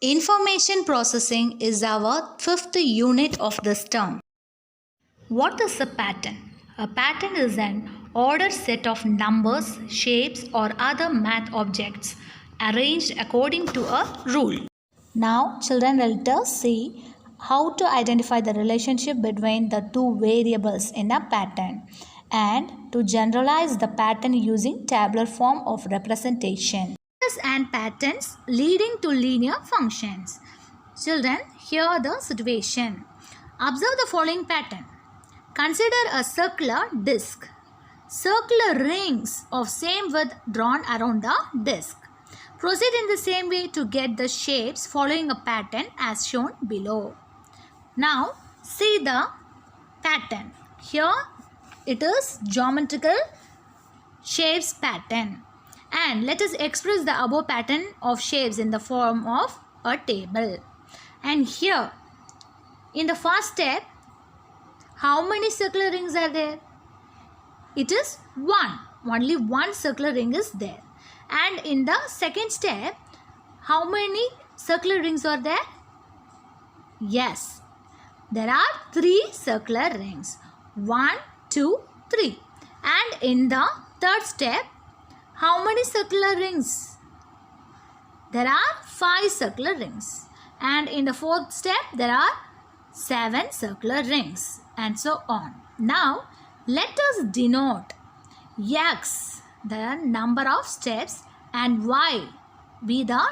Information processing is our fifth unit of this term. What is a pattern? A pattern is an ordered set of numbers, shapes, or other math objects arranged according to a rule. Now, children, let us see how to identify the relationship between the two variables in a pattern and to generalize the pattern using tabular form of representation and patterns leading to linear functions. Children, hear the situation. Observe the following pattern. Consider a circular disc. Circular rings of same width drawn around the disc. Proceed in the same way to get the shapes following a pattern as shown below. Now, see the pattern. Here it is geometrical shapes pattern. And let us express the above pattern of shapes in the form of a table. And here, in the first step, how many circular rings are there? It is one. Only one circular ring is there. And in the second step, how many circular rings are there? Yes, there are 3 circular rings. 1, 2, 3. And in the third step, how many circular rings? There are 5 circular rings. And in the fourth step, there are 7 circular rings. And so on. Now, let us denote X, the number of steps, and Y be the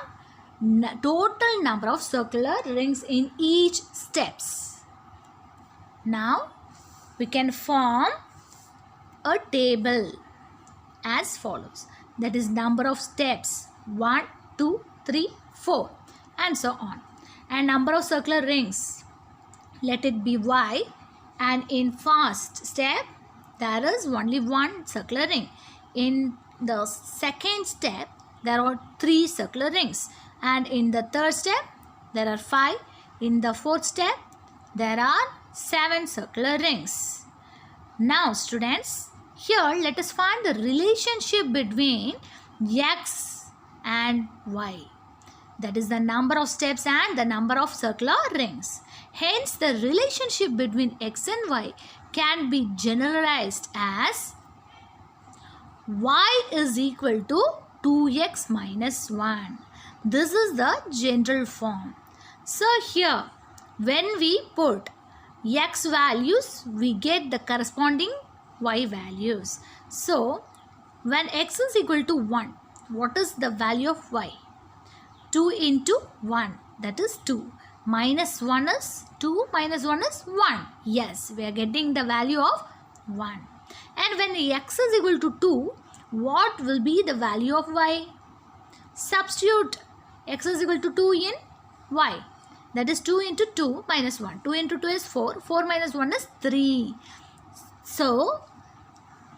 total number of circular rings in each steps. Now, we can form a table as follows. That is number of steps 1, 2, 3, 4 and so on. And number of circular rings, let it be Y, and in first step there is only one circular ring. In the second step there are 3 circular rings, and in the third step there are 5. In the fourth step there are 7 circular rings. Now students, here let us find the relationship between X and Y. That is the number of steps and the number of circular rings. Hence, the relationship between X and Y can be generalized as Y is equal to 2X minus 1. This is the general form. So, here when we put X values, we get the corresponding Y values. So, when X is equal to 1, what is the value of Y? 2 into 1, that is 2. Minus 1 is 2, minus 1 is 1. Yes, we are getting the value of 1. And when X is equal to 2, what will be the value of Y? Substitute X is equal to 2 in Y. That is 2 into 2 minus 1. 2 into 2 is 4. 4 minus 1 is 3. So,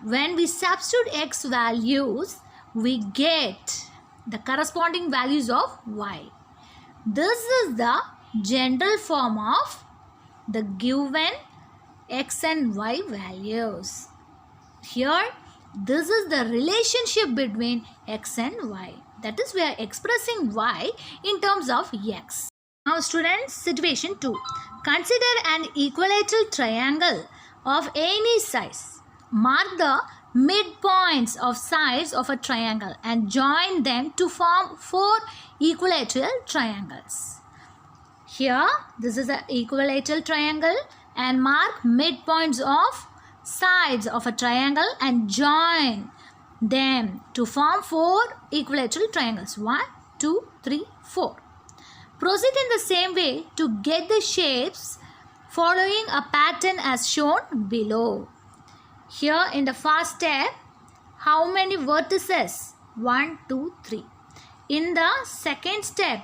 when we substitute X values, we get the corresponding values of Y. This is the general form of the given X and Y values. Here, this is the relationship between X and Y. That is, we are expressing Y in terms of X. Now students, situation 2. Consider an equilateral triangle of any size. Mark the midpoints of sides of a triangle and join them to form 4 equilateral triangles. Here, this is an equilateral triangle, and mark midpoints of sides of a triangle and join them to form 4 equilateral triangles. 1, 2, 3, 4. Proceed in the same way to get the shapes following a pattern as shown below. Here in the first step, how many vertices? 1, 2, 3. In the second step,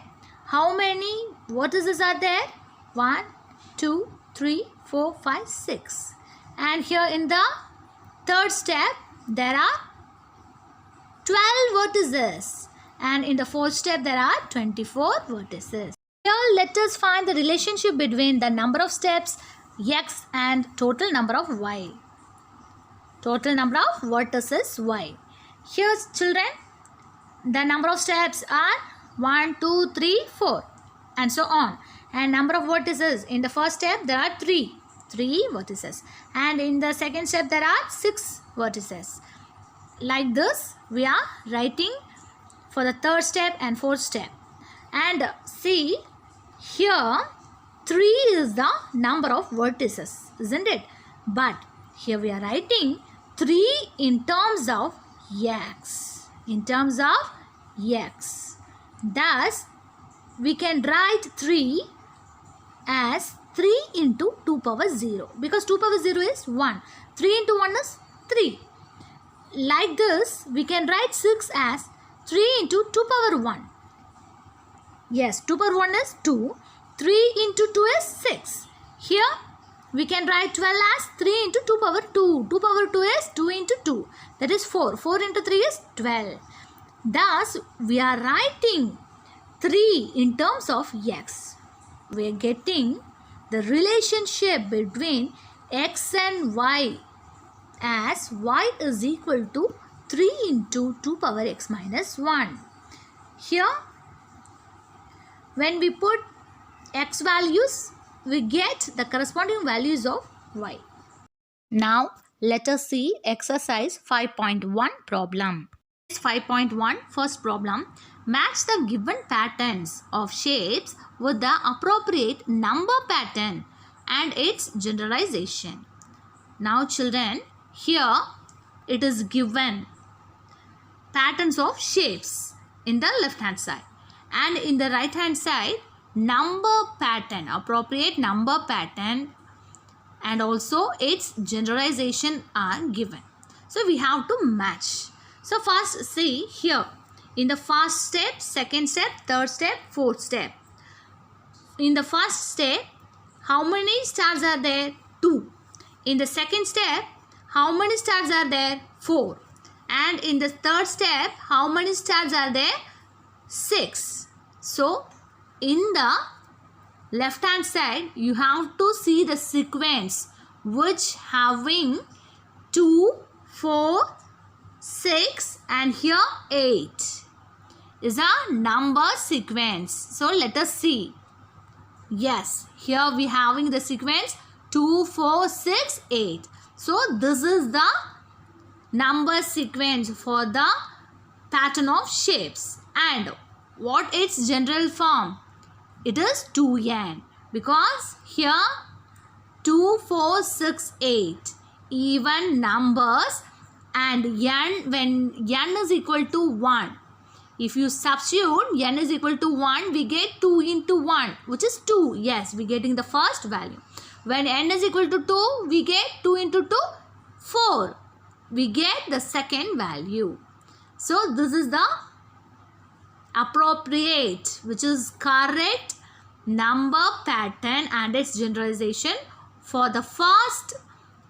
how many vertices are there? 1, 2, 3, 4, 5, 6. And here in the third step, there are 12 vertices. And in the fourth step, there are 24 vertices. Here, let us find the relationship between the number of steps X and total number of Y. Total number of vertices Y. Here children, the number of steps are 1, 2, 3, 4. and so on. And number of vertices, in the first step there are 3 vertices, and in the second step there are 6 vertices. Like this we are writing for the third step and fourth step. And see here, 3 is the number of vertices, isn't it? But here we are writing 3 in terms of x. Thus, we can write 3 as 3 into 2 power 0, because 2 power 0 is 1. 3 into 1 is 3. Like this, we can write 6 as 3 into 2 power 1. Yes, 2 power 1 is 2. 3 into 2 is 6. Here, we can write 12 as 3 into 2 power 2. 2 power 2 is 2 into 2. That is 4. 4 into 3 is 12. Thus, we are writing 3 in terms of x. We are getting the relationship between x and y as y is equal to 3 into 2 power x minus 1. Here, when we put x values, we get the corresponding values of y. Now, let us see exercise 5.1 problem. 5.1 first problem. Match the given patterns of shapes with the appropriate number pattern and its generalization. Now children, here it is given patterns of shapes in the left hand side, and in the right hand side number pattern, appropriate number pattern and also its generalization are given. So we have to match. So first see here, in the first step, second step, third step, fourth step. In the first step, how many stars are there? 2. In the second step, how many stars are there? 4. And in the third step, how many stars are there? 6. So, in the left hand side, you have to see the sequence which having 2, 4, 6 and here 8 is a number sequence. So, let us see. Yes, here we having the sequence 2, 4, 6, 8. So, this is the number sequence for the pattern of shapes. And what its general form? It is 2n, because here 2, 4, 6, 8 even numbers, and n, when n is equal to 1, if you substitute n is equal to 1, we get 2 into 1, which is 2. Yes, we getting the first value. When n is equal to 2, we get 2 into 2, 4. We get the second value. So, this is the appropriate, which is correct number pattern and its generalization for the first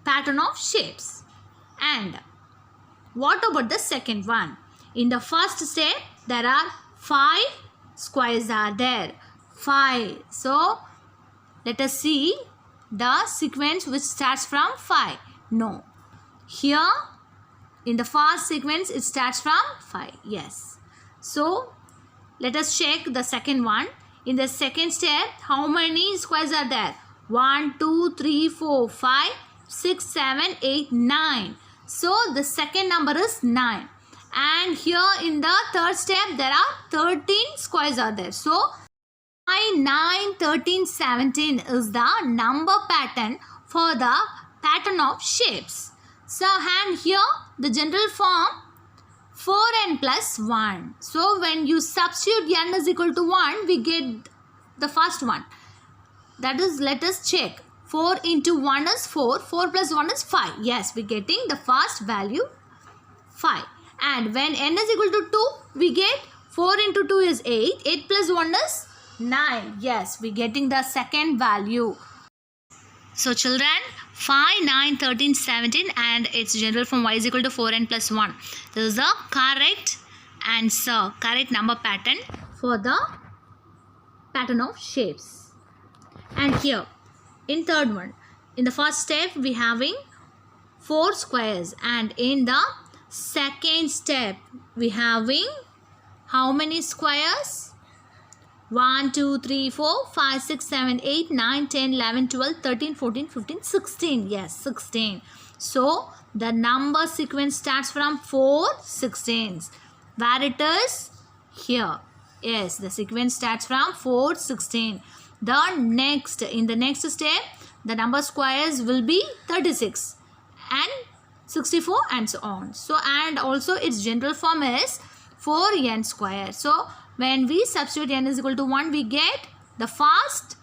pattern of shapes. And what about the second one? In the first step, there are 5 squares are there. 5. So, let us see the sequence which starts from 5. No. Here, in the first sequence, it starts from 5. Yes. So, let us check the second one. In the second step, how many squares are there? 1, 2, 3, 4, 5, 6, 7, 8, 9. So, the second number is 9. And here in the third step, there are 13 squares are there. So, 5, 9, 13, 17 is the number pattern for the pattern of shapes. So, and here the general form 4n plus 1. So, when you substitute n is equal to 1, we get the first one. That is, let us check. 4 into 1 is 4. 4 plus 1 is 5. Yes, we are getting the first value 5. And when n is equal to 2, we get 4 into 2 is 8. 8 plus 1 is 9. Yes, we are getting the second value. So, children, 5, 9, 13, 17 and its general form y is equal to 4n plus 1. This is the correct answer, correct number pattern for the pattern of shapes. And here, in third one, in the first step, we having 4 squares, and in the second step, we having how many squares? 1, 2, 3, 4, 5, 6, 7, 8, 9, 10, 11, 12, 13, 14, 15, 16. Yes, 16. So, the number sequence starts from 4 16s. Where it is? Here. Yes, the sequence starts from 4 16. In the next step, the number squares will be 36 and 64 and so on. So, and also its general form is 4n square. So, when we substitute n is equal to 1, we get the first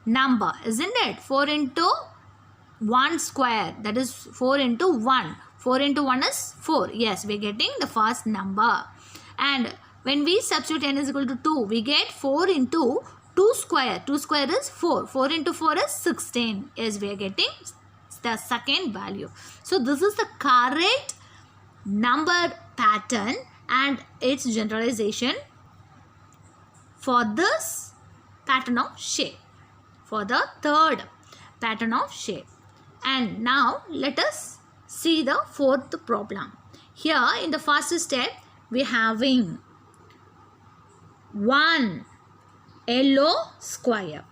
number, isn't it? 4 into 1 square, that is 4 into 1. 4 into 1 is 4. Yes, we are getting the first number. And when we substitute n is equal to 2, we get 4 into 2 square. 2 square is 4. 4 into 4 is 16. Yes, we are getting the second value. So, this is the correct number pattern and its generalization for this pattern of shape, for the third pattern of shape. And now let us see the fourth problem. Here in the first step we are having one yellow square.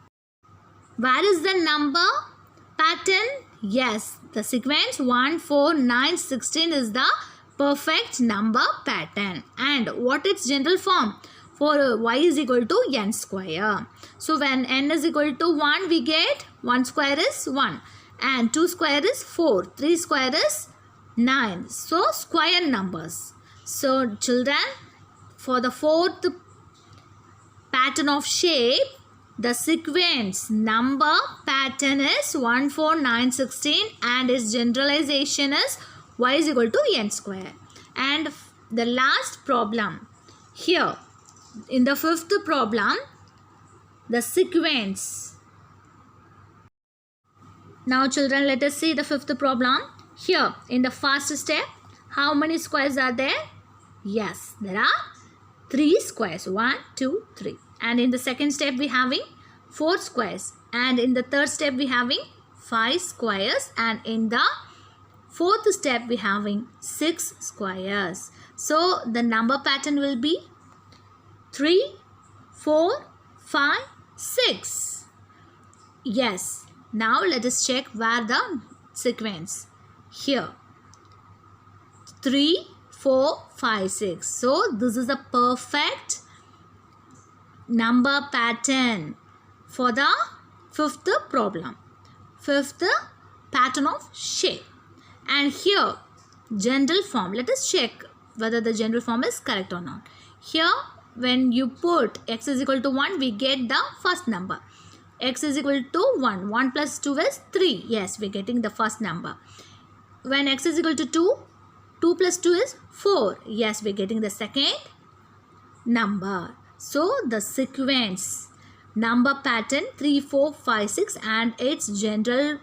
Where is the number pattern? Yes, the sequence 1, 4, 9, 16 is the perfect number pattern. And what its general form? For y is equal to n square. So when n is equal to 1, we get 1 square is 1 and 2 square is 4, 3 square is 9. So square numbers. So children, for the fourth pattern of shape, the sequence number pattern is 1, 4, 9, 16 and its generalization is y is equal to n square. And the last problem here, in the fifth problem, the sequence. Now children, let us see the fifth problem. Here in the first step, how many squares are there? Yes, there are 3 squares. 1, 2, 3. And in the second step we having 4 squares. And in the third step we having 5 squares. And in the fourth step we having 6 squares. So the number pattern will be 3, 4, 5, 6. Yes. Now let us check where the sequence. Here. 3, 4, 5, 6. So this is a perfect number pattern for the fifth problem. Fifth pattern of shape. And here general form. Let us check whether the general form is correct or not. Here when you put x is equal to 1, we get the first number. X is equal to 1. 1 plus 2 is 3. Yes, we are getting the first number. When x is equal to 2, 2 plus 2 is 4. Yes, we are getting the second number. So, the sequence number pattern 3, 4, 5, 6 and its general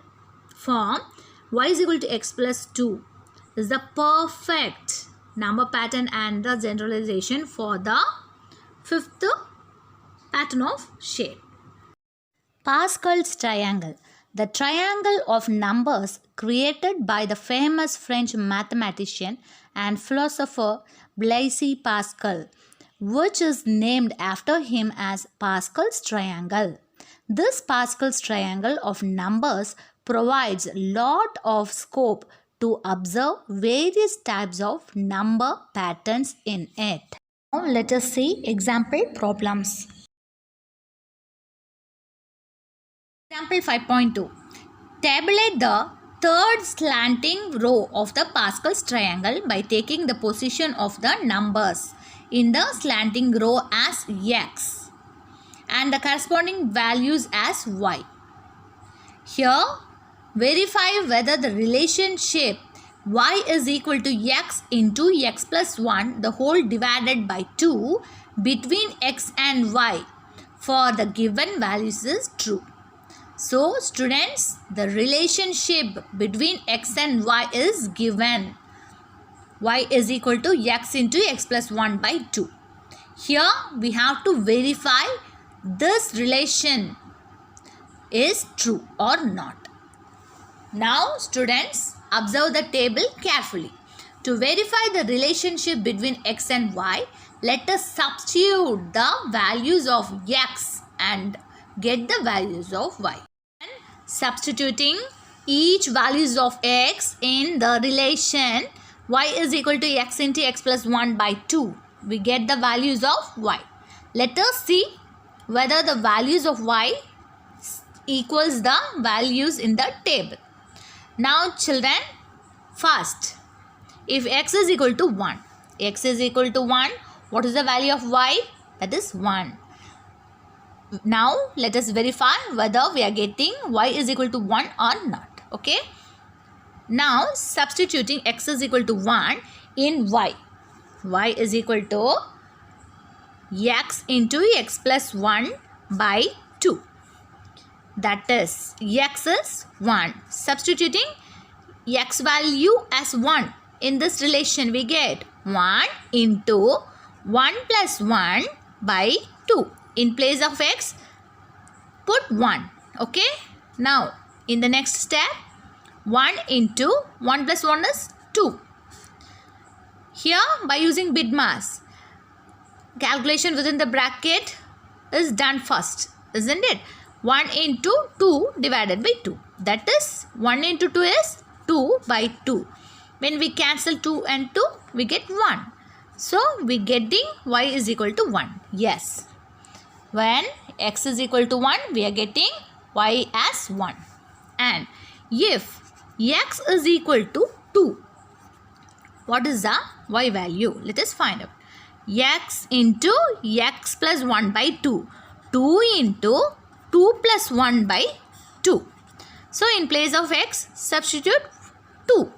form y is equal to x plus 2 is the perfect number pattern and the generalization for the fifth pattern of shape. Pascal's triangle. The triangle of numbers created by the famous French mathematician and philosopher Blaise Pascal, which is named after him as Pascal's triangle. This Pascal's triangle of numbers provides a lot of scope to observe various types of number patterns in it. Now let us see example problems. Example 5.2. Tabulate the third slanting row of the Pascal's triangle by taking the position of the numbers in the slanting row as x and the corresponding values as y. Here, verify whether the relationship y is equal to x into x plus 1 the whole divided by 2 between x and y for the given values is true. So, students, the relationship between x and y is given. Y is equal to x into x plus 1 by 2. Here, we have to verify this relation is true or not. Now, students, observe the table carefully. To verify the relationship between x and y, let us substitute the values of x and get the values of y. And substituting each values of x in the relation y is equal to x into x plus 1 by 2. We get the values of y. Let us see whether the values of y equals the values in the table. Now children, first, if x is equal to 1, x is equal to 1, what is the value of y? That is 1. Now let us verify whether we are getting y is equal to 1 or not. Okay. Now substituting x is equal to 1 in y. Y is equal to x into x plus 1 by 2. That is x is 1. Substituting x value as 1 in this relation, we get 1 into 1 plus 1 by 2. In place of x, put 1. Okay. Now in the next step, 1 into 1 plus 1 is 2. Here by using BIDMAS, calculation within the bracket is done first, isn't it? 1 into 2 divided by 2. That is 1 into 2 is 2 by 2. When we cancel 2 and 2, we get 1. So we getting y is equal to 1. Yes. When x is equal to 1, we are getting y as 1. And if x is equal to 2, what is the y value? Let us find out. X into x plus 1 by 2. 2 into 2 plus 1 by 2. So in place of x, substitute 2.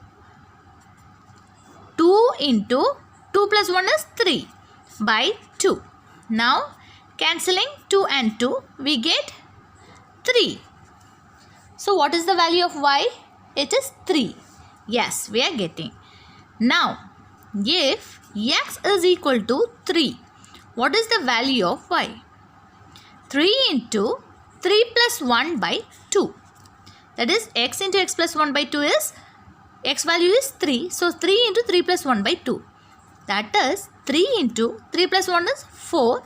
2 into 2 plus 1 is 3 by 2. Now cancelling 2 and 2, we get 3. So what is the value of y? It is 3. Yes, we are getting. Now if x is equal to 3, what is the value of y? 3 into 3 plus 1 by 2. That is x into x plus 1 by 2 is, x value is 3. So 3 into 3 plus 1 by 2. That is 3 into 3 plus 1 is 4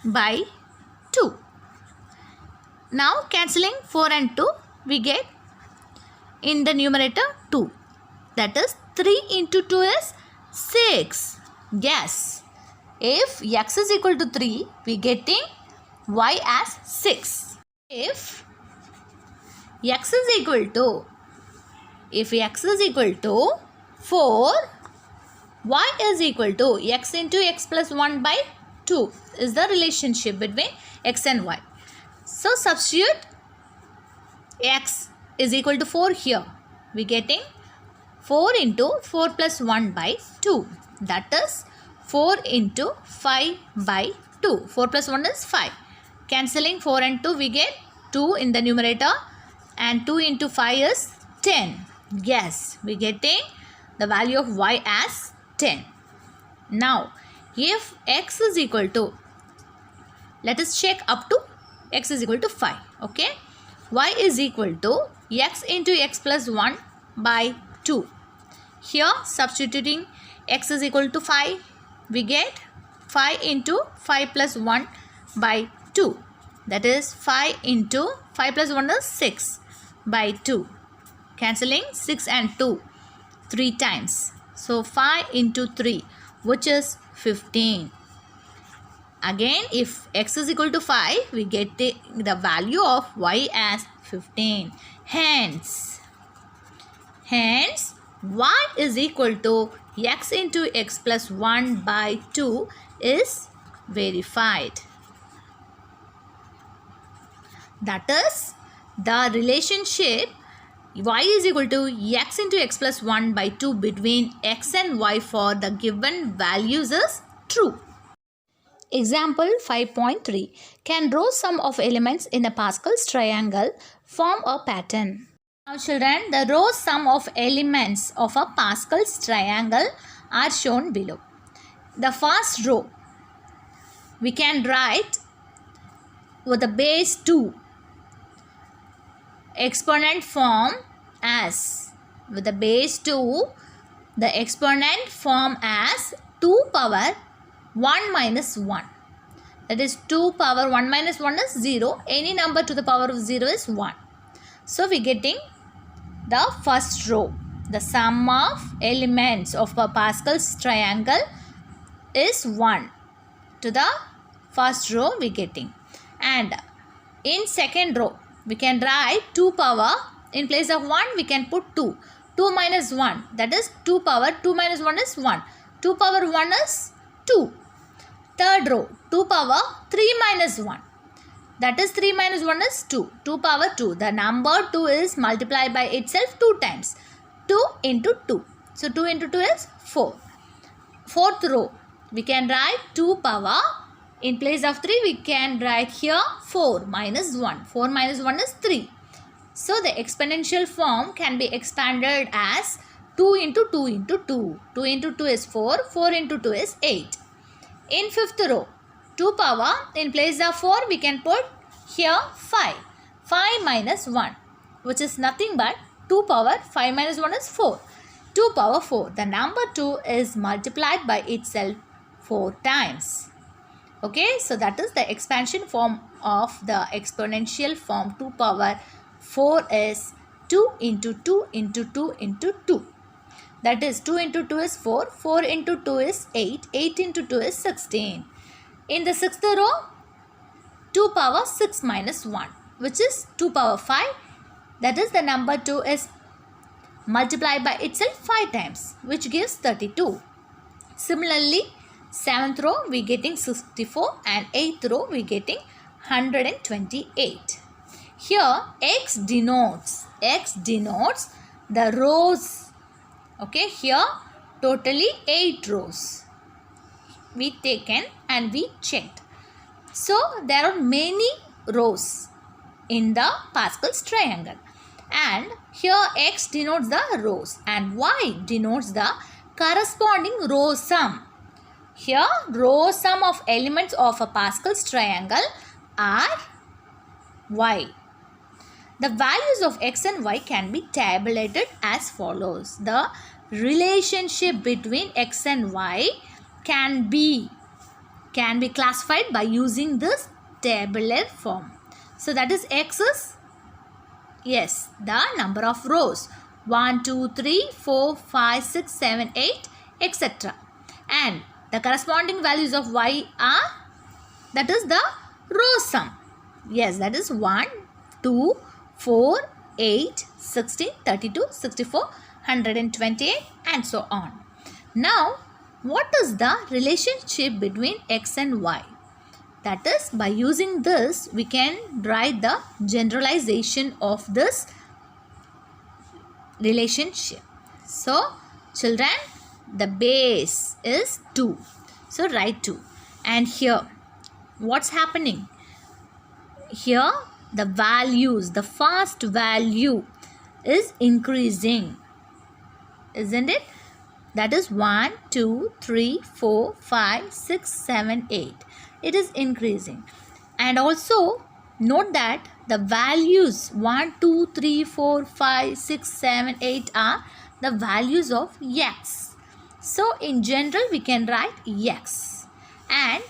by 2. Now cancelling 4 and 2, we get in the numerator 2. That is 3 into 2 is 6. Yes. If x is equal to 3, we getting y as 6. If x is equal to 4, y is equal to x into x plus 1 by 2 is the relationship between x and y. So substitute x is equal to 4 here. We getting 4 into 4 plus 1 by 2. That is 4 into 5 by 2. 4 plus 1 is 5. Cancelling 4 and 2, we get 2 in the numerator, and 2 into 5 is 10. Yes, we getting the value of y as 10. Now if x is equal to, let us check up to x is equal to 5. Okay. Y is equal to x into x plus 1 by 2. Here substituting x is equal to 5, we get 5 into 5 plus 1 by 2. That is 5 into 5 plus 1 is 6 by 2. Cancelling 6 and 2 3 times. So 5 into 3, which is 15. Again, if x is equal to 5, we get the value of y as 15. Hence y is equal to x into x plus 1 by 2 is verified. That is, the relationship y is equal to x into x plus 1 by 2 between x and y for the given values is true. Example 5.3. Can row sum of elements in a Pascal's triangle form a pattern? Now children, the row sum of elements of a Pascal's triangle are shown below. The first row we can write with the base 2 exponent form as, with the base 2 the exponent form as 2 power 1 minus 1. That is 2 power 1 minus 1 is 0. Any number to the power of 0 is 1. So we are getting the first row. The sum of elements of a Pascal's triangle is 1. To the first row we are getting. And in second row we can write 2 power. In place of 1 we can put 2. 2 minus 1, that is 2 power 2 minus 1 is 1. 2 power 1 is 2. Third row, 2 power 3 minus 1. That is 3 minus 1 is 2. 2 power 2. The number 2 is multiplied by itself 2 times. 2 into 2. So 2 into 2 is 4. Fourth row, we can write 2 power. In place of 3, we can write here 4 minus 1. 4 minus 1 is 3. So the exponential form can be expanded as 2 into 2 into 2. 2 into 2 is 4. 4 into 2 is 8. In fifth row, 2 power, in place of 4 we can put here 5. 5 minus 1, which is nothing but 2 power 5 minus 1 is 4. 2 power 4. The number 2 is multiplied by itself 4 times. Okay, so that is the expansion form of the exponential form 2 power 4 is 2 into 2 into 2 into 2. That is 2 into 2 is 4. 4 into 2 is 8. 8 into 2 is 16. In the sixth row, 2 power 6 minus 1, which is 2 power 5. That is the number 2 is multiplied by itself 5 times, which gives 32. Similarly, 7th row we getting 64 and 8th row we getting 128. Here x denotes the rows. Okay, here totally 8 rows we taken and we checked. So there are many rows in the Pascal's triangle, and here x denotes the rows and y denotes the corresponding row sum. Here row sum of elements of a Pascal's triangle are y. The values of x and y can be tabulated as follows. The relationship between x and y can be classified by using this tabular form. So that is x is, yes, the number of rows 1, 2, 3, 4, 5, 6, 7, 8, etc. And the corresponding values of y are, that is the row sum. Yes, that is 1, 2, 4, 8, 16, 32, 64, 128 and so on. Now, what is the relationship between x and y? That is, by using this, we can write the generalization of this relationship. So, children, the base is 2. So, write 2. And here, what's happening? Here, the values, the first value is increasing, isn't it? That is 1, 2, 3, 4, 5, 6, 7, 8. It is increasing. And also note that the values 1, 2, 3, 4, 5, 6, 7, 8 are the values of x. So in general we can write x and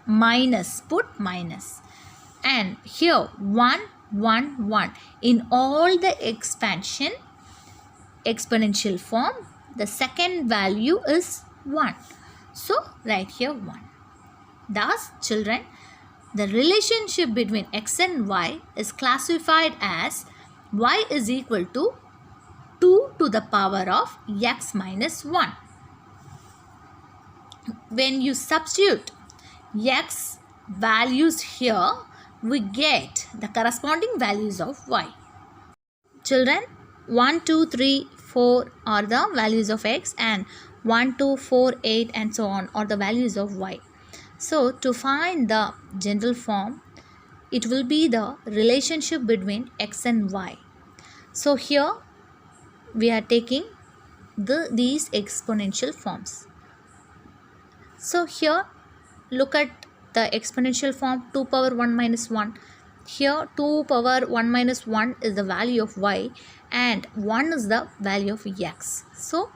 minus, put minus. And here 1, 1, 1. In all the exponential form, the second value is 1. So write here 1. Thus, children, the relationship between x and y is classified as y is equal to 2 to the power of x minus 1. When you substitute x values here, we get the corresponding values of y. Children, 1, 2, 3, 4 are the values of x and 1, 2, 4, 8 and so on are the values of y. So, to find the general form, it will be the relationship between x and y. So, here we are taking these exponential forms. So, here look at the exponential form 2 power 1 minus 1. Here 2 power 1 minus 1 is the value of y and 1 is the value of x. So,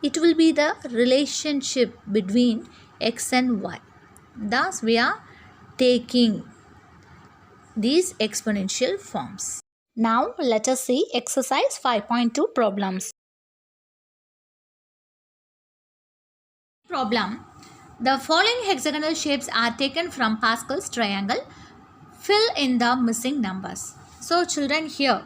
it will be the relationship between x and y. Thus, we are taking these exponential forms. Now, let us see exercise 5.2 problems. Problem. The following hexagonal shapes are taken from Pascal's triangle. Fill in the missing numbers. So, children, here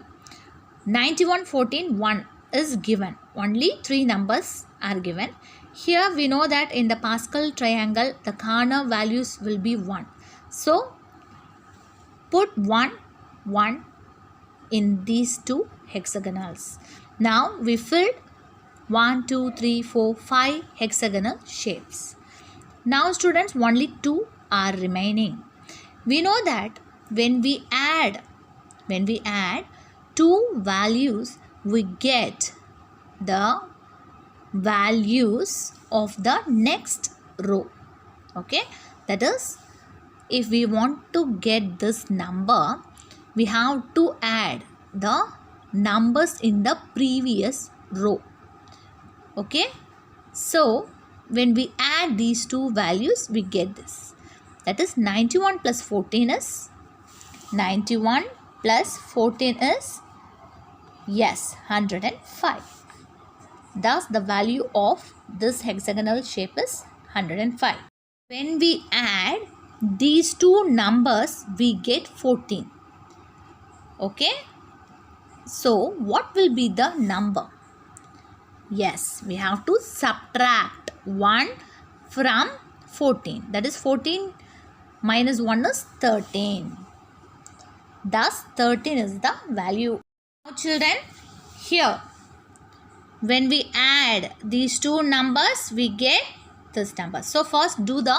91, 14, 1 is given. Only 3 numbers are given. Here we know that in the Pascal triangle, the corner values will be 1. So, put 1, 1 in these two hexagonals. Now, we filled 1, 2, 3, 4, 5 hexagonal shapes. Now, students, only 2 are remaining. We know that when we add 2 values, we get the values of the next row. Okay, that is, if we want to get this number, we have to add the numbers in the previous row. Okay, so when we add these 2 values, we get this. That is 91 plus 14 is 91 plus 14 is, yes, 105. Thus, the value of this hexagonal shape is 105. When we add these 2 numbers, we get 14. Okay. So, what will be the number? Yes, we have to subtract 1 from 14. That is 14 minus 1 is 13. Thus, 13 is the value. Now, children, here, when we add these 2 numbers, we get this number. So, first do the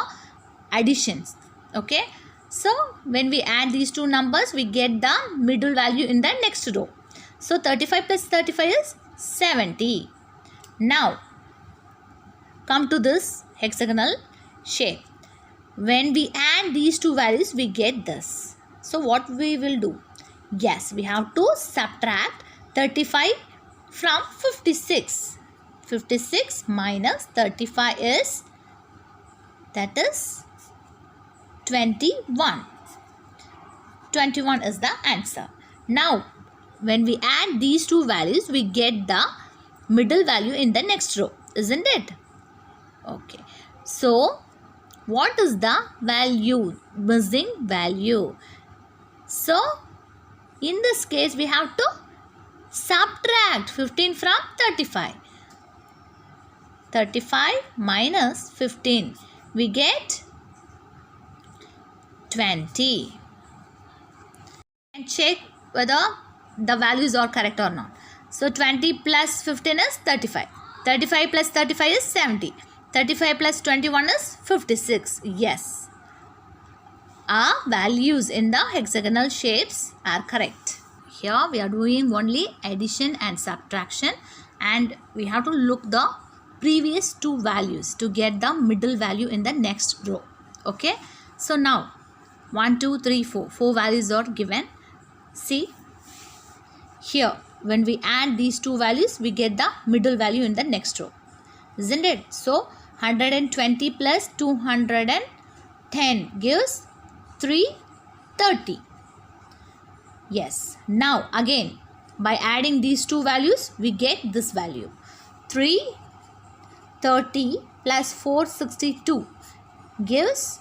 additions. Okay. So, when we add these 2 numbers, we get the middle value in the next row. So, 35 plus 35 is 70. Now, come to this hexagonal shape. When we add these 2 values, we get this. So, what we will do? Yes, we have to subtract 35 from 56. 56 minus 35 is, that is 21. 21 is the answer. Now, when we add these 2 values, we get the middle value in the next row, isn't it? Okay. So, what is the value? Missing value. So, in this case, we have to subtract 15 from 35. 35 minus 15. We get 20. And check whether the values are correct or not. So, 20 plus 15 is 35. 35 plus 35 is 70. 35 plus 21 is 56. Yes. Our values in the hexagonal shapes are correct. Here we are doing only addition and subtraction, and we have to look the previous 2 values to get the middle value in the next row. Okay. So, now 1, 2, 3, 4. 4 values are given. See, here when we add these 2 values, we get the middle value in the next row, isn't it? So, 120 plus 210 gives 330. Yes. Now, again, by adding these 2 values, we get this value. 330 plus 462 gives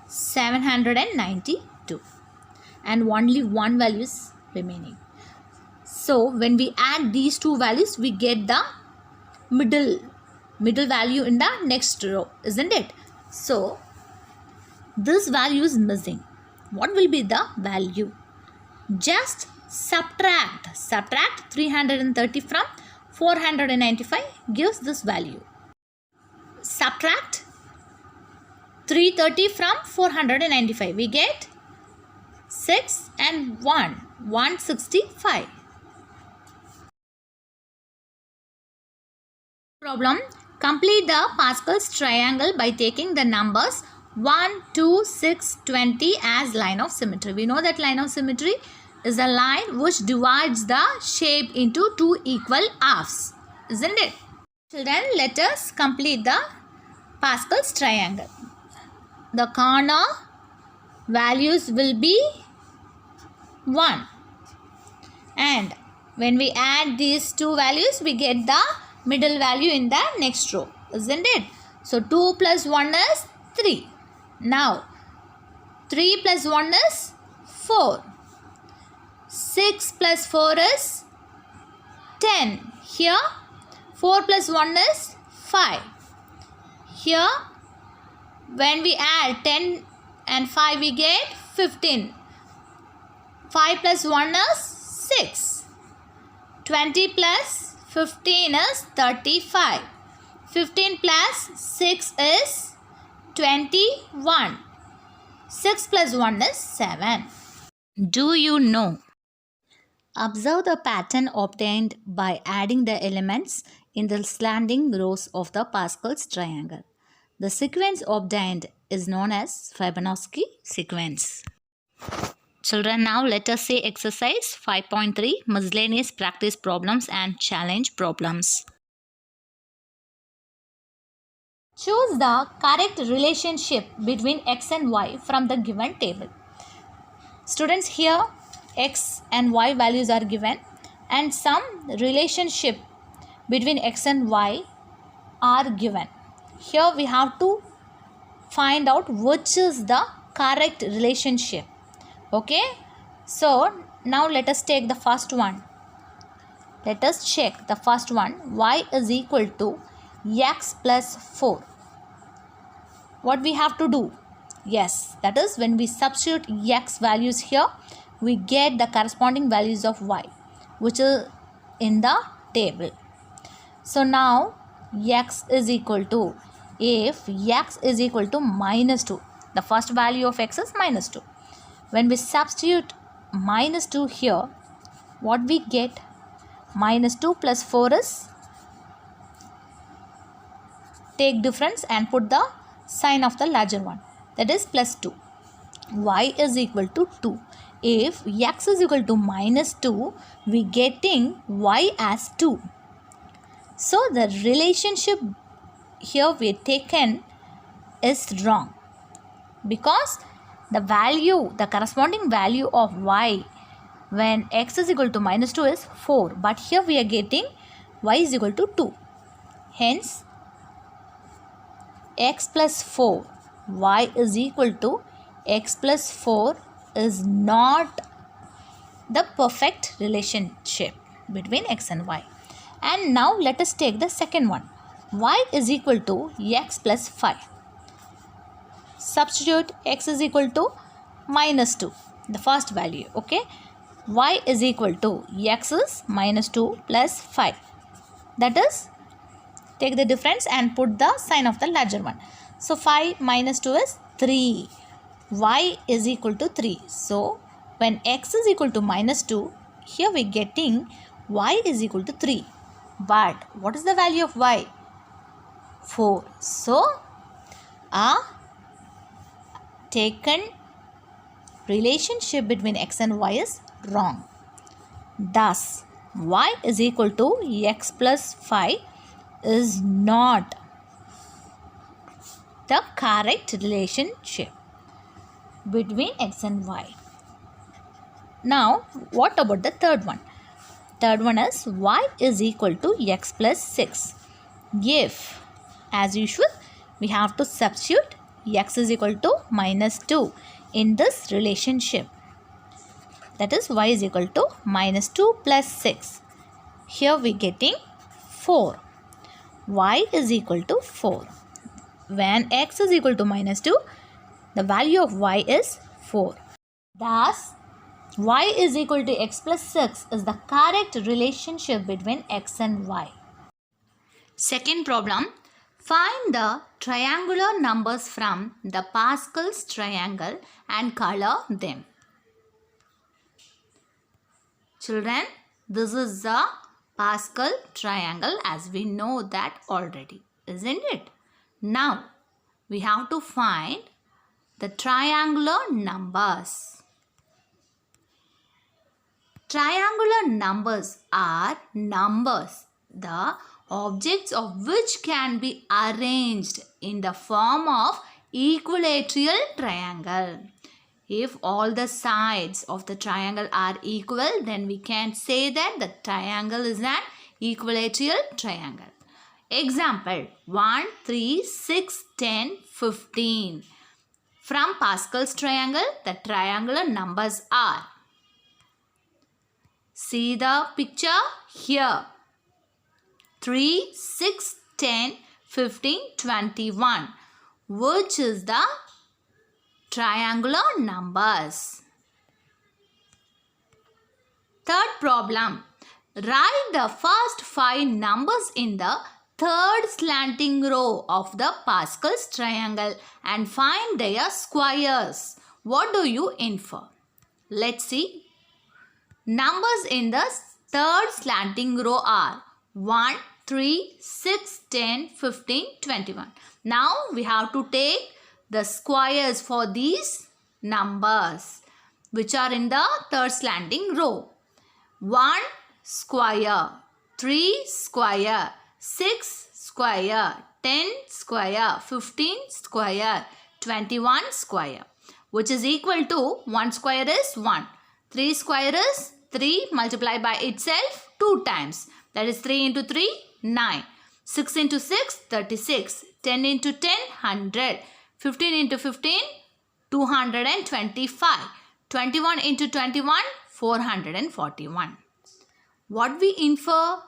792. And only 1 value is remaining. So, when we add these 2 values, we get the middle value in the next row, isn't it? So, this value is missing. What will be the value? Just subtract 330 from 495 gives this value. Subtract 330 from 495. We get 6 and 1, 165. Problem. Complete the Pascal's triangle by taking the numbers 1, 2, 6, 20 as line of symmetry. We know that line of symmetry is a line which divides the shape into 2 equal halves, isn't it? Children, let us complete the Pascal's triangle. The corner values will be 1. And when we add these two values, we get the middle value in the next row, isn't it? So 2 plus 1 is 3. Now 3 plus 1 is 4. 6 plus 4 is 10. Here 4 plus 1 is 5. Here when we add 10 and 5 we get 15. 5 plus 1 is 6. 20 plus 15 is 35. 15 plus 6 is 21. 6 plus 1 is 7. Do you know? Observe the pattern obtained by adding the elements in the slanting rows of the Pascal's triangle. The sequence obtained is known as Fibonacci sequence. Children, now let us say exercise 5.3 miscellaneous practice problems and challenge problems. Choose the correct relationship between x and y from the given table. Students, here x and y values are given and some relationship between x and y are given. Here we have to find out which is the correct relationship. Okay, so now let us take the first one. Let us check the first one. Y is equal to x plus 4. What we have to do? Yes, that is when we substitute x values here, we get the corresponding values of y, which is in the table. So now x is equal to, if x is equal to minus 2, the first value of x is minus 2. When we substitute minus 2 here, what we get? Minus 2 plus 4 is, take difference and put the sign of the larger one, that is plus 2. Y is equal to 2. If x is equal to minus 2, we getting y as 2. So the relationship here we taken is wrong, because the value, the corresponding value of y when x is equal to minus 2 is 4, but here we are getting y is equal to 2. Hence x plus 4, y is equal to x plus 4 is not the perfect relationship between x and y. And now let us take the second one. Y is equal to x plus 5. Substitute x is equal to minus 2, the first value. Okay, y is equal to x is minus 2 plus 5. That is, take the difference and put the sign of the larger one. So 5 minus 2 is 3. Y is equal to 3. So when x is equal to minus 2, here we getting y is equal to 3. But what is the value of y? 4. So a taken relationship between x and y is wrong. Thus, y is equal to x plus 5 is not the correct relationship between x and y. Now, what about the third one? Third one is y is equal to x plus 6. If, as usual, we have to substitute x is equal to minus 2 in this relationship. That is, y is equal to minus 2 plus 6. Here we getting 4. Y is equal to 4. When x is equal to minus 2, the value of y is 4. Thus, y is equal to x plus 6 is the correct relationship between x and y. Second problem. Find the triangular numbers from the Pascal's triangle and color them. Children, this is the Pascal triangle, as we know that already, isn't it? Now, we have to find the triangular numbers. Triangular numbers are numbers. The objects of which can be arranged in the form of equilateral triangle. If all the sides of the triangle are equal, then we can say that the triangle is an equilateral triangle. Example 1, 3, 6, 10, 15. From Pascal's triangle, the triangular numbers are. See the picture here. 3, 6, 10, 15, 21. Which is the triangular numbers? Third problem. Write the first 5 numbers in the third slanting row of the Pascal's triangle and find their squares. What do you infer? Let's see. Numbers in the third slanting row are 1, 3, 6, 10, 15, 21. Now we have to take the squares for these numbers which are in the third slanting row. 1 square, 3 square, 6 square, 10 square, 15 square, 21 square, which is equal to 1 square is 1. 3 square is 3 multiplied by itself 2 times. That is 3 into 3, 9. 6 into 6, 36. 10 into 10, 100. 15 into 15, 225. 21 into 21, 441. What we infer?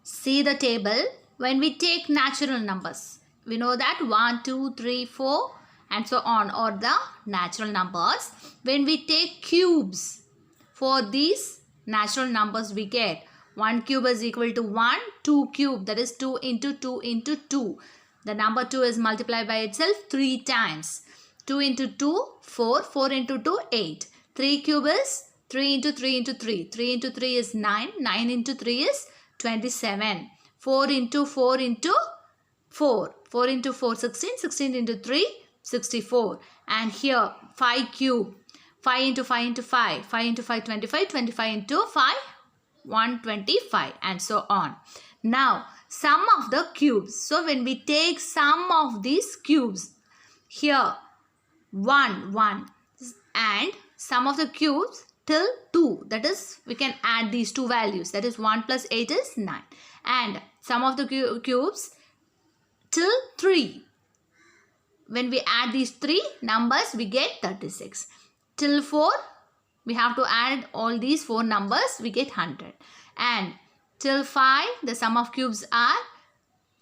See the table. When we take natural numbers, we know that 1, 2, 3, 4 and so on are the natural numbers. When we take cubes, for these natural numbers we get 1 cube is equal to 1, 2 cube, that is 2 into 2 into 2. The number 2 is multiplied by itself 3 times. 2 into 2, 4, 4 into 2, 8. 3 cube is 3 into 3 into 3. 3 into 3 is 9. 9 into 3 is 27. 4 into 4 into 4. 4 into 4, 16. 16 into 3, 64. And here 5 cube. 5 into 5 into 5. 5 into 5, 25. 25 into 5, 125 and so on. Now sum of the cubes. So when we take sum of these cubes, here 1, 1 and sum of the cubes till 2, that is we can add these two values, that is 1 plus 8 is 9, and sum of the cubes till 3. When we add these 3 numbers we get 36. Till 4 we have to add all these 4 numbers, we get 100. And till 5 the sum of cubes are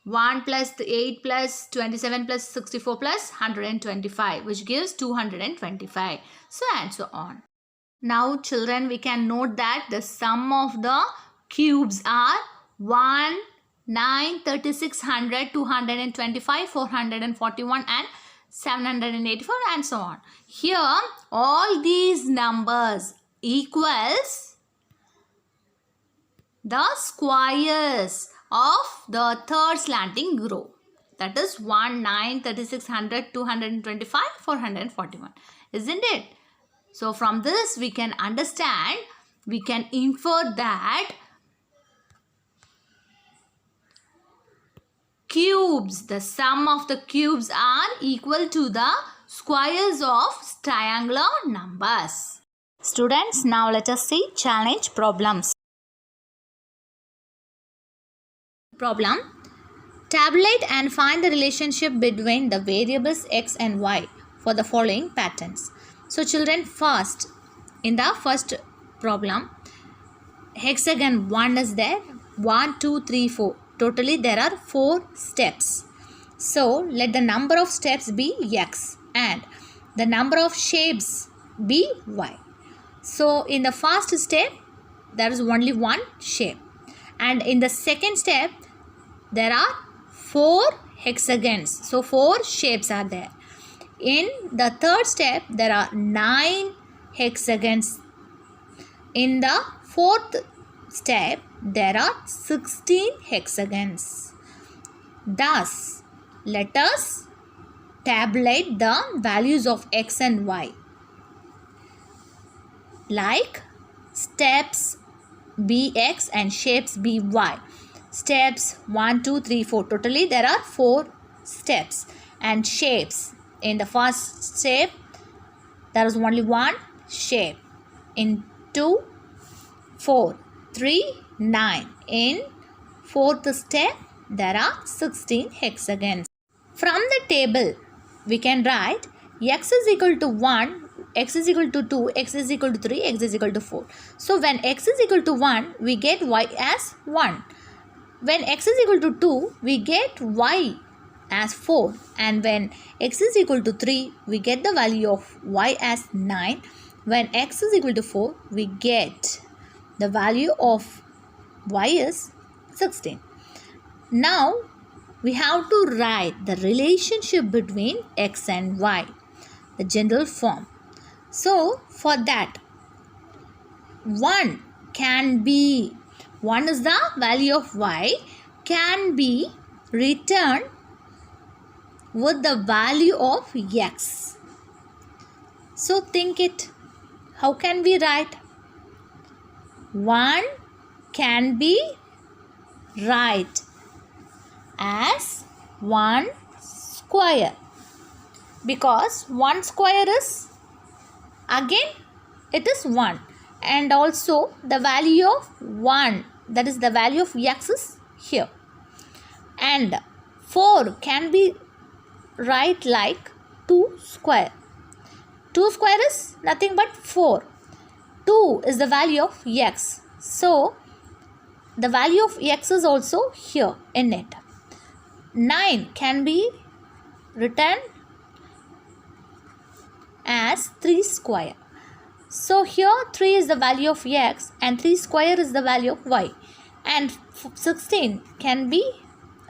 1 plus 8 plus 27 plus 64 plus 125, which gives 225. So and so on. Now children, we can note that the sum of the cubes are 1, 9, 36, 100, 225, 441 and 784 and so on. Here all these numbers equals the squares of the third slanting row. That is 1, 9, 36, 100, 225, 441. Isn't it? So from this we can understand, we can infer that cubes, the sum of the cubes are equal to the squares of triangular numbers. Students, now let us see challenge problems. Problem. Tabulate and find the relationship between the variables x and y for the following patterns. So children, first, in the first problem, hexagon 1 is there, 1, 2, 3, 4. Totally there are 4 steps. So let the number of steps be x and the number of shapes be y. So in the first step there is only one shape, and in the second step there are 4 hexagons. So 4 shapes are there. In the third step there are 9 hexagons. In the fourth step there are 16 hexagons. Thus, let us tabulate the values of x and y. Like steps be x and shapes be y. steps 1, 2, 3, 4. Totally there are 4 steps. And shapes. In the first step, there is only one shape. In 2, 4, 3, 9. In fourth step, there are 16 hexagons. From the table, we can write x is equal to 1, x is equal to 2, x is equal to 3, x is equal to 4. So when x is equal to 1, we get y as 1. When x is equal to 2, we get y as 4. And when x is equal to 3, we get the value of y as 9. When x is equal to 4, we get the value of y is 16. Now, we have to write the relationship between x and y, the general form. So, for that, 1 is the value of y, can be returned with the value of x. So, think it. How can we write? 1 can be write as 1 square, because 1 square is, again it is 1, and also the value of 1, that is the value of x is here. And 4 can be write like 2 square. 2 square is nothing but 4. 2 is the value of x. So, the value of x is also here in it. 9 can be written as 3 square. So, here 3 is the value of x and 3 square is the value of y. And 16 can be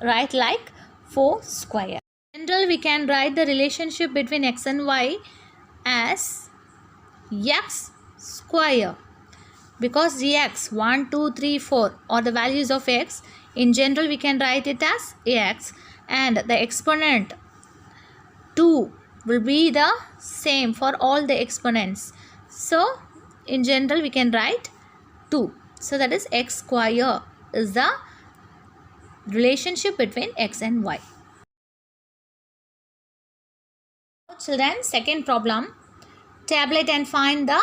write like 4 square. In general, we can write the relationship between x and y as x square, because x 1, 2, 3, 4 are the values of x. In general, we can write it as x, and the exponent 2 will be the same for all the exponents. So, in general, we can write 2. So, that is x square is the relationship between x and y. Children, second problem. Tabulate and find the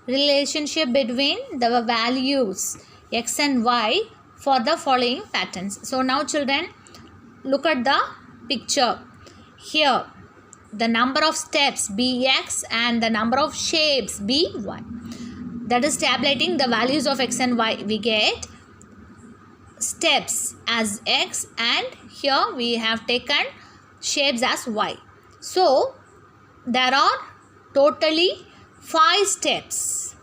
relationship between the values x and y for the following patterns. So now children, look at the picture. Here the number of steps bx and the number of shapes by. That is tabulating the values of x and y. We get steps as x and here we have taken shapes as y. So there are totally 5 steps.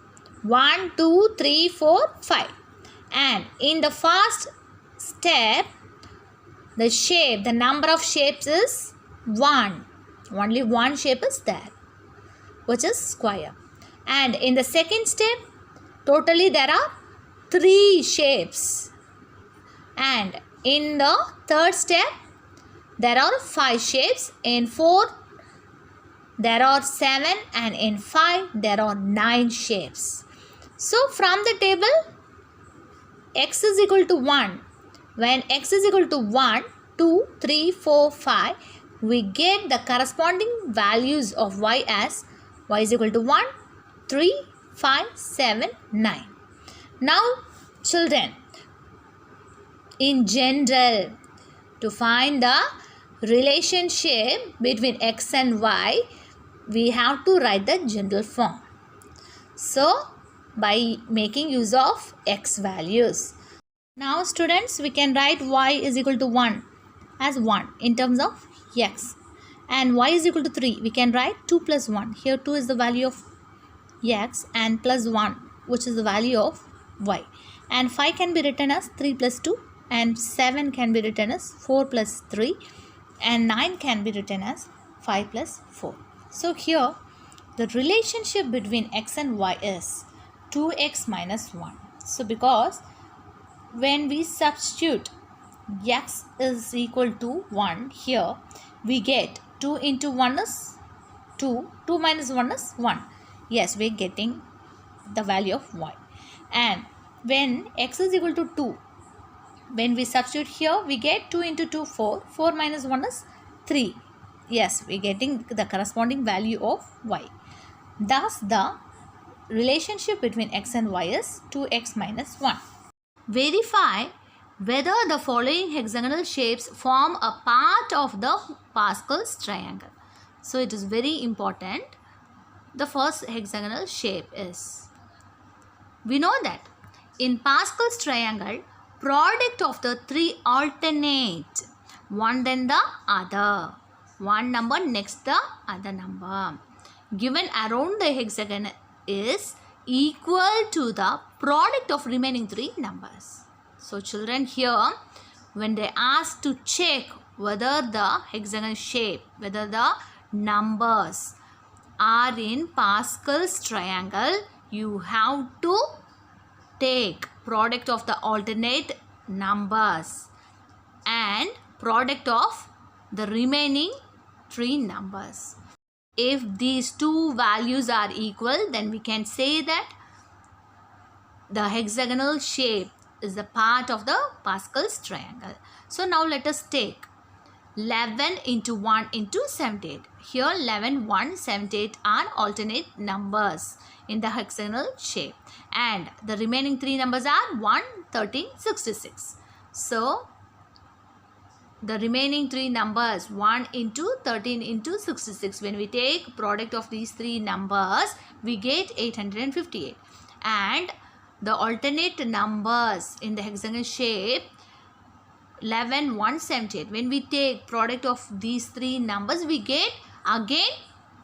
1, 2, 3, 4, 5. And in the first step, the shape, the number of shapes is 1. Only one shape is there, which is square. And in the second step, totally there are 3 shapes. And in the third step, there are 5 shapes. In 4, there are 7, and in 5 there are 9 shapes. So from the table, x is equal to 1. When x is equal to 1, 2, 3, 4, 5, we get the corresponding values of y as y is equal to 1, 3, 5, 7, 9. Now children, in general, to find the relationship between x and y, we have to write the general form. So, by making use of x values. Now students, we can write y is equal to 1 as 1 in terms of x. And y is equal to 3. We can write 2 plus 1. Here 2 is the value of x and plus 1, which is the value of y. And 5 can be written as 3 plus 2. And 7 can be written as 4 plus 3. And 9 can be written as 5 plus 4. So here, the relationship between x and y is 2x minus 1. So because when we substitute x is equal to 1 here, we get 2 into 1 is 2. 2 minus 1 is 1. Yes, we are getting the value of y. And when x is equal to 2, when we substitute here, we get 2 into 2, 4. 4 minus 1 is 3. Yes, we are getting the corresponding value of y. Thus, the relationship between x and y is 2x minus 1. Verify whether the following hexagonal shapes form a part of the Pascal's triangle. So, it is very important. The first hexagonal shape is, we know that in Pascal's triangle, product of the three alternate, one then the other, one number next the other number, given around the hexagon is equal to the product of remaining three numbers. So children, here when they ask to check whether the hexagon shape, whether the numbers are in Pascal's triangle, you have to take product of the alternate numbers and product of the remaining three numbers. If these two values are equal, then we can say that the hexagonal shape is a part of the Pascal's triangle. So now let us take 11 into 1 into 78. Here 11, 1, 78 are alternate numbers in the hexagonal shape, and the remaining three numbers are 1, 13, 66. So the remaining three numbers 1 into 13 into 66, when we take product of these three numbers, we get 858, and the alternate numbers in the hexagon shape 11, 1, 78, when we take product of these three numbers, we get again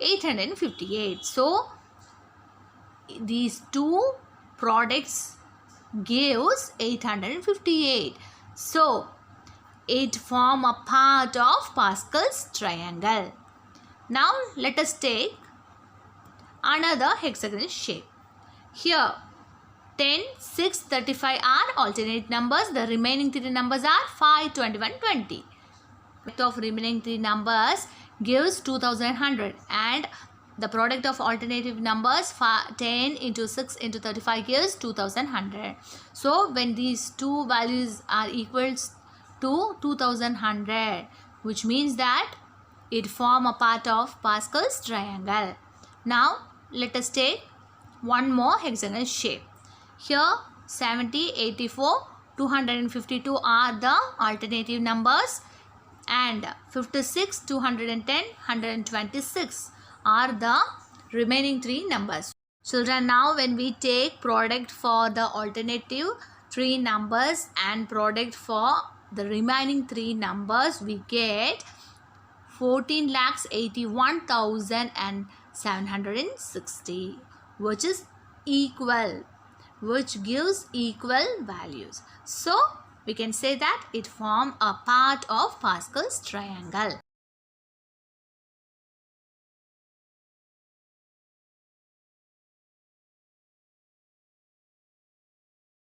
858. So these two products gives 858. So it form a part of Pascal's triangle. Now let us take another hexagonal shape. Here 10, 6, 35 are alternate numbers. The remaining three numbers are 5, 21, 20. The product of remaining three numbers gives 2100, and the product of alternative numbers 10 into 6 into 35 gives 2100. So when these two values are equals to 2100, which means that it form a part of Pascal's triangle. Now let us take one more hexagonal shape. Here 70, 84, 252 are the alternative numbers, and 56, 210, 126 are the remaining three numbers. Children, now when we take product for the alternative three numbers and product for the remaining three numbers, we get 14,81,760, which is equal, which gives equal values. So we can say that it forms a part of Pascal's triangle.